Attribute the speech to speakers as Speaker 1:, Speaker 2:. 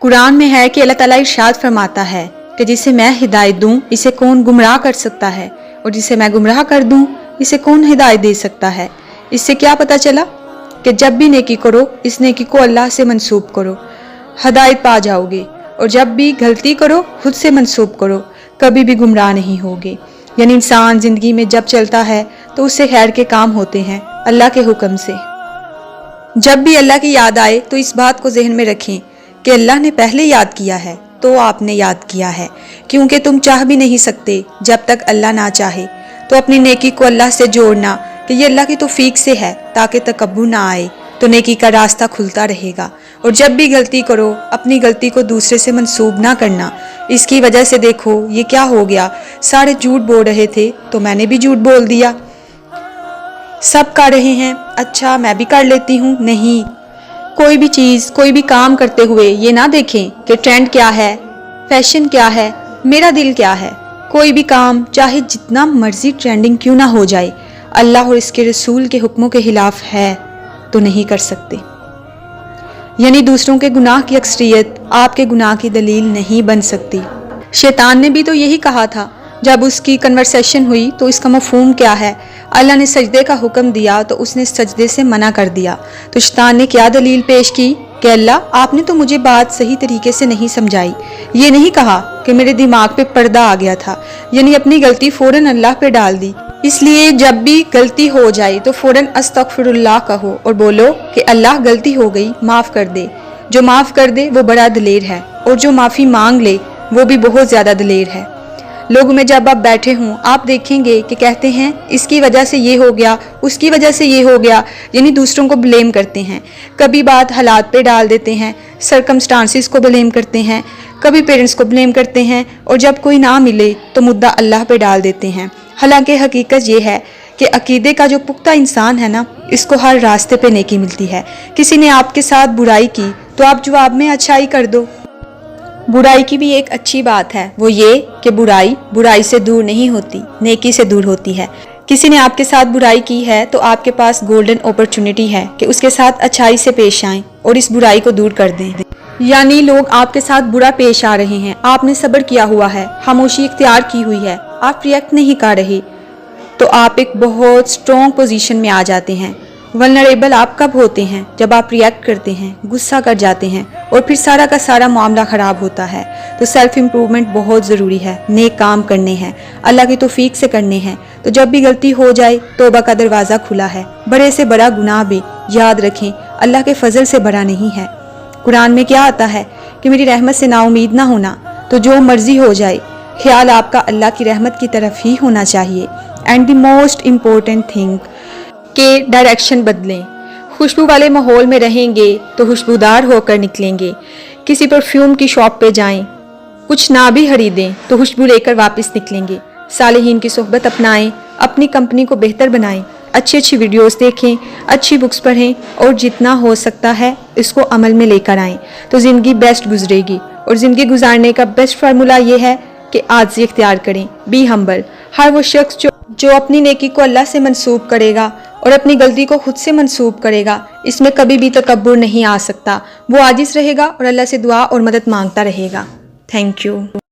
Speaker 1: कुरान में है कि अल्लाह ताला इरशाद फरमाता है कि जिसे मैं हिदायत दूं इसे कौन गुमराह कर सकता है, और जिसे मैं गुमराह कर दूं इसे कौन हिदायत दे सकता है। इससे क्या पता चला कि जब भी नेकी करो इस नेकी को अल्लाह से मंसूब करो, हिदायत पा जाओगे, और जब भी गलती करो खुद से मंसूब करो, कभी भी गुमराह नहीं होगे। यानी इंसान ज़िंदगी में जब चलता है तो उससे खैर के काम होते हैं अल्लाह के हुक्म से। जब भी अल्लाह की याद आए तो इस बात को जहन में रखें कि अल्लाह ने पहले याद किया है तो आपने याद किया है, क्योंकि तुम चाह भी नहीं सकते जब तक अल्लाह ना चाहे। तो अपनी नेकी को अल्लाह से जोड़ना कि ये अल्लाह की तौफीक से है, ताकि तकब्बुर ना आए, तो नेकी का रास्ता खुलता रहेगा। और जब भी गलती करो अपनी गलती को दूसरे से मंसूब ना करना। इसकी वजह से देखो ये क्या हो गया, सारे झूठ बोल रहे थे तो मैंने भी झूठ बोल दिया। सब कर रहे हैं, अच्छा मैं भी कर लेती हूँ। नहीं, कोई भी चीज़ कोई भी काम करते हुए ये ना देखें कि ट्रेंड क्या है, फैशन क्या है, मेरा दिल क्या है। कोई भी काम चाहे जितना मर्जी ट्रेंडिंग क्यों ना हो जाए, अल्लाह और इसके रसूल के हुक्मों के खिलाफ है तो नहीं कर सकते। यानी दूसरों के गुनाह की अक्सरियत आपके गुनाह की दलील नहीं बन सकती। शैतान ने भी तो यही कहा था जब उसकी कन्वर्सेशन हुई, तो इसका मफहूम क्या है। अल्लाह ने सजदे का हुक्म दिया तो उसने सजदे से मना कर दिया। तो शैतान ने क्या दलील पेश की कि अल्लाह आपने तो मुझे बात सही तरीके से नहीं समझाई। ये नहीं कहा कि मेरे दिमाग पे पर्दा आ गया था, यानी अपनी गलती फ़ौरन अल्लाह पे डाल दी। इसलिए जब भी गलती हो जाए तो फ़ौरन अस्तगफिरुल्लाह कहो और बोलो कि अल्लाह गलती हो गई, माफ़ कर दे। जो माफ़ कर दे वो बड़ा दलेर है, और जो माफ़ी मांग ले वो भी बहुत ज़्यादा दलेर है। लोगों में जब आप बैठे हों आप देखेंगे कि कहते हैं इसकी वजह से ये हो गया, उसकी वजह से ये हो गया, यानी दूसरों को ब्लेम करते हैं। कभी बात हालात पे डाल देते हैं, सरकमस्टांसिस को ब्लेम करते हैं, कभी पेरेंट्स को ब्लेम करते हैं, और जब कोई ना मिले तो मुद्दा अल्लाह पे डाल देते हैं। हालांकि हकीकत ये है कि अकीदे का जो पुख्ता इंसान है ना, इसको हर रास्ते पे नेकी मिलती है। किसी ने आपके साथ बुराई की तो आप जवाब में अच्छाई कर दो। बुराई की भी एक अच्छी बात है, वो ये कि बुराई से दूर नहीं होती, नेकी से दूर होती है। किसी ने आपके साथ बुराई की है तो आपके पास गोल्डन अपॉर्चुनिटी है कि उसके साथ अच्छाई से पेश आएं और इस बुराई को दूर कर दें। यानी लोग आपके साथ बुरा पेश आ रहे हैं, आपने सब्र किया हुआ है, खामोशी इख्तियार की हुई है, आप रिएक्ट नहीं कर रहे, तो आप एक बहुत स्ट्रॉन्ग पोजीशन में आ जाते हैं। वल्नरेबल आप कब होते हैं? जब आप रिएक्ट करते हैं, गुस्सा कर जाते हैं, और फिर सारा का सारा मामला ख़राब होता है। तो सेल्फ इम्प्रूवमेंट बहुत ज़रूरी है, नेक काम करने हैं, अल्लाह की तौफीक से करने हैं। तो जब भी गलती हो जाए तौबा का दरवाज़ा खुला है। बड़े से बड़ा गुनाह भी याद रखें अल्लाह के फजल से बड़ा नहीं है। कुरान में क्या आता है कि मेरी रहमत से नाउमीद ना होना, तो जो मर्जी हो जाए ख्याल आपका अल्लाह की रहमत की तरफ ही होना चाहिए। And the most important thing के डायरेक्शन बदलें। खुशबू वाले माहौल में रहेंगे तो खुशबूदार होकर निकलेंगे। किसी परफ्यूम की शॉप पे जाएं, कुछ ना भी खरीदें तो खुशबू लेकर वापस निकलेंगे। सालिहीन की सोहबत अपनाएं, अपनी कंपनी को बेहतर बनाएं, अच्छी वीडियोस देखें, अच्छी बुक्स पढ़ें, और जितना हो सकता है इसको अमल में लेकर आएं तो ज़िंदगी बेस्ट गुजरेगी। और ज़िंदगी गुजारने का बेस्ट फार्मूला ये है कि आजिज़ी इख्तियार करें, बी हम्बल। हर वो शख्स जो अपनी नेकी को अल्लाह से मंसूब करेगा और अपनी गलती को खुद से मंसूब करेगा, इसमें कभी भी तकब्बुर नहीं आ सकता। वो आजिज़ रहेगा और अल्लाह से दुआ और मदद मांगता रहेगा। Thank you.